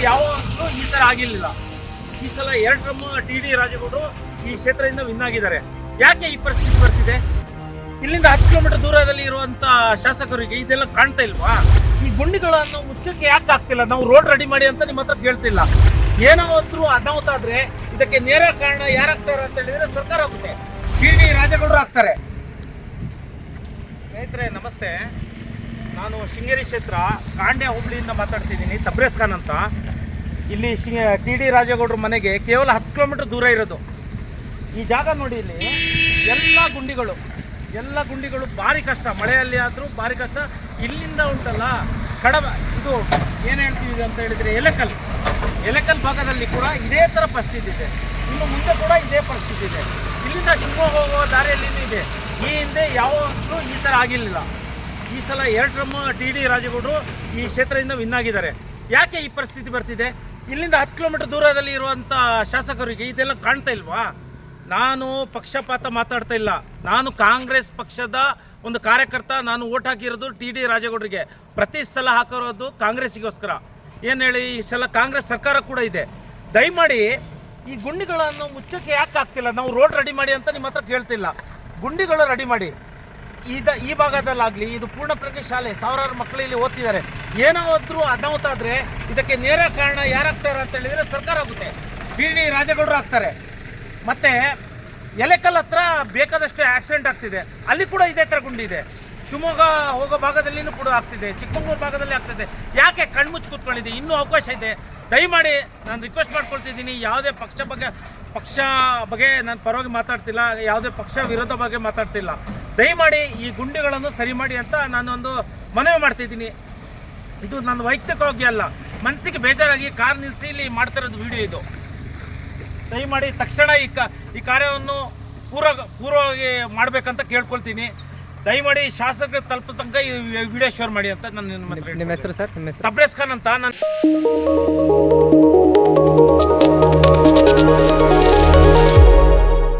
ಯಾವಾಗಲೂ ಈ ಥರ ಆಗಿರಲಿಲ್ಲ. ಈ ಸಲ 2 ಟರ್ಮ್ ಟಿ.ಡಿ. ರಾಜೇಗೌಡರು ಈ ಕ್ಷೇತ್ರದಿಂದ ವಿನ್ ಆಗಿದ್ದಾರೆ. ಯಾಕೆ ಈ ಪರಿಸ್ಥಿತಿ ಬರ್ತಿದೆ? ಇಲ್ಲಿಂದ 10 ಕಿಲೋಮೀಟರ್ ದೂರದಲ್ಲಿ ಇರುವಂತ ಶಾಸಕರಿಗೆ ಇದೆಲ್ಲ ಕಾಣ್ತಾ ಇಲ್ವಾ? ಈ ಗುಂಡಿಗಳನ್ನು ಮುಚ್ಚಕ್ಕೆ ಯಾಕೆ ಆಗ್ತಿಲ್ಲ? ನಾವು ರೋಡ್ ರೆಡಿ ಮಾಡಿ ಅಂತ ನಿಮ್ಮ ಹತ್ರ ಕೇಳ್ತಿಲ್ಲ. ಏನಾದ್ರೂ ಅನಾಹುತ ಆದ್ರೆ ಇದಕ್ಕೆ ನೇರ ಕಾರಣ ಯಾರಾಗ್ತಾರೆ ಅಂತ ಹೇಳಿದ್ರೆ ಸರ್ಕಾರ ಆಗುತ್ತೆ, ಟಿ.ಡಿ. ರಾಜೇಗೌಡರು ಆಗ್ತಾರೆ. ಸ್ನೇಹಿತರೆ ನಮಸ್ತೆ, ನಾನು ಶೃಂಗೇರಿ ಕ್ಷೇತ್ರ ಕಾಂಡ್ಯ ಹೋಬಳಿಯಿಂದ ಮಾತಾಡ್ತಿದ್ದೀನಿ. ತಬ್ರೇಜ್ ಖಾನ್ ಅಂತ. ಇಲ್ಲಿ ಟಿ.ಡಿ. ರಾಜೇಗೌಡರ ಮನೆಗೆ ಕೇವಲ 10 ಕಿಲೋಮೀಟರ್ ದೂರ ಇರೋದು. ಈ ಜಾಗ ನೋಡಿ, ಇಲ್ಲಿ ಎಲ್ಲ ಗುಂಡಿಗಳು ಭಾರಿ ಕಷ್ಟ, ಮಳೆಯಲ್ಲಿ ಆದರೂ ಭಾರಿ ಕಷ್ಟ. ಇಲ್ಲಿಂದ ಉಂಟಲ್ಲ ಇದು ಏನು ಹೇಳ್ತೀವಿ ಅಂತ ಹೇಳಿದರೆ ಎಲೆಕಲ್ ಭಾಗದಲ್ಲಿ ಕೂಡ ಇದೇ ಥರ ಪರಿಸ್ಥಿತಿ ಇದೆ. ಇನ್ನು ಮುಂದೆ ಕೂಡ ಇದೇ ಪರಿಸ್ಥಿತಿ ಇದೆ. ಇಲ್ಲಿಂದ ಶಿವಮೊಗ್ಗ ಹೋಗುವ ದಾರಿಯಲ್ಲಿ ಇದೆ. ಈ ಹಿಂದೆ ಯಾವಾಗಲೂ ಈ ಥರ ಆಗಿರಲಿಲ್ಲ. ಈ ಸಲ 2 ಟರ್ಮ್ ಟಿ.ಡಿ. ರಾಜೇಗೌಡರು ಈ ಕ್ಷೇತ್ರದಿಂದ ವಿನ್ ಆಗಿದ್ದಾರೆ. ಯಾಕೆ ಈ ಪರಿಸ್ಥಿತಿ ಬರ್ತಿದೆ? ಇಲ್ಲಿಂದ 10 ಕಿಲೋಮೀಟರ್ ದೂರದಲ್ಲಿ ಇರುವಂಥ ಶಾಸಕರಿಗೆ ಇದೆಲ್ಲ ಕಾಣ್ತಾ ಇಲ್ವಾ? ನಾನು ಪಕ್ಷಪಾತ ಮಾತಾಡ್ತಾ ಇಲ್ಲ. ನಾನು ಕಾಂಗ್ರೆಸ್ ಪಕ್ಷದ ಒಂದು ಕಾರ್ಯಕರ್ತ. ನಾನು ಓಟ್ ಹಾಕಿರೋದು ಟಿ.ಡಿ. ರಾಜೇಗೌಡರಿಗೆ. ಪ್ರತಿ ಸಲ ಹಾಕಿರೋದು ಕಾಂಗ್ರೆಸ್ಸಿಗೋಸ್ಕರ. ಏನು ಹೇಳಿ, ಈ ಸಲ ಕಾಂಗ್ರೆಸ್ ಸರ್ಕಾರ ಕೂಡ ಇದೆ. ದಯಮಾಡಿ ಈ ಗುಂಡಿಗಳನ್ನು ಮುಚ್ಚಕ್ಕೆ ಯಾಕೆ ಆಗ್ತಿಲ್ಲ? ನಾವು ರೋಡ್ ರೆಡಿ ಮಾಡಿ ಅಂತ ನಿಮ್ಮ ಹತ್ರ ಕೇಳ್ತಿಲ್ಲ. ಗುಂಡಿಗಳು ರೆಡಿ ಮಾಡಿ. ಈ ಭಾಗದಲ್ಲಾಗಲಿ, ಇದು ಪೂರ್ಣಪ್ರಜ್ಞೆ ಶಾಲೆ, ಸಾವಿರಾರು ಮಕ್ಕಳು ಇಲ್ಲಿ ಓದ್ತಿದ್ದಾರೆ. ಏನಾದ್ರೂ ಅನಾಹುತ ಆದರೆ ಇದಕ್ಕೆ ನೇರ ಕಾರಣ ಯಾರಾಗ್ತಾರೆ ಅಂತ ಹೇಳಿದರೆ ಸರ್ಕಾರ ಆಗುತ್ತೆ, ಟಿ.ಡಿ. ರಾಜೇಗೌಡರು ಆಗ್ತಾರೆ. ಮತ್ತು ಎಲೆಕಲ್ ಹತ್ರ ಬೇಕಾದಷ್ಟು ಆಕ್ಸಿಡೆಂಟ್ ಆಗ್ತಿದೆ. ಅಲ್ಲಿ ಕೂಡ ಇದೇ ಥರ ಗುಂಡಿ ಇದೆ. ಶಿವಮೊಗ್ಗ ಹೋಗೋ ಭಾಗದಲ್ಲಿನೂ ಕೂಡ ಆಗ್ತಿದೆ, ಚಿಕ್ಕಮಗಳೂರು ಭಾಗದಲ್ಲಿ ಆಗ್ತಿದೆ. ಯಾಕೆ ಕಣ್ಮುಚ್ಚಿ ಕೂತ್ಕೊಂಡಿದೆ? ಇನ್ನೂ ಅವಕಾಶ ಇದೆ. ದಯಮಾಡಿ ನಾನು ರಿಕ್ವೆಸ್ಟ್ ಮಾಡ್ಕೊಳ್ತಿದ್ದೀನಿ. ಯಾವುದೇ ಪಕ್ಷ ಬಗ್ಗೆ ನಾನು ಪರವಾಗಿ ಮಾತಾಡ್ತಿಲ್ಲ, ಯಾವುದೇ ಪಕ್ಷ ವಿರೋಧ ಬಗ್ಗೆ ಮಾತಾಡ್ತಿಲ್ಲ. ದಯಮಾಡಿ ಈ ಗುಂಡಿಗಳನ್ನು ಸರಿ ಮಾಡಿ ಅಂತ ನಾನೊಂದು ಮನವಿ ಮಾಡ್ತಿದ್ದೀನಿ. ಇದು ನನ್ನ ವೈಯಕ್ತಿಕವಾಗಿ ಅಲ್ಲ, ಮನಸ್ಸಿಗೆ ಬೇಜಾರಾಗಿ ಕಾರ್ ನಿಲ್ಲಿಸಿ ಇಲ್ಲಿ ಮಾಡ್ತಿರೋದು ವಿಡಿಯೋ ಇದು. ದಯಮಾಡಿ ತಕ್ಷಣ ಈ ಕಾರ್ಯವನ್ನು ಪೂರ್ವವಾಗಿ ಮಾಡಬೇಕಂತ ಕೇಳ್ಕೊಳ್ತೀನಿ. ದಯಮಾಡಿ ಶಾಸಕರು ತಲುಪೋ ತನಕ ಈ ವಿಡಿಯೋ ಶೇರ್ ಮಾಡಿ ಅಂತ ನಾನು ನಿಮ್ಮ ಹೆಸರು ಸರ್? ತಬ್ರೇಜ್ ಖಾನ್ ಅಂತ ನಾನು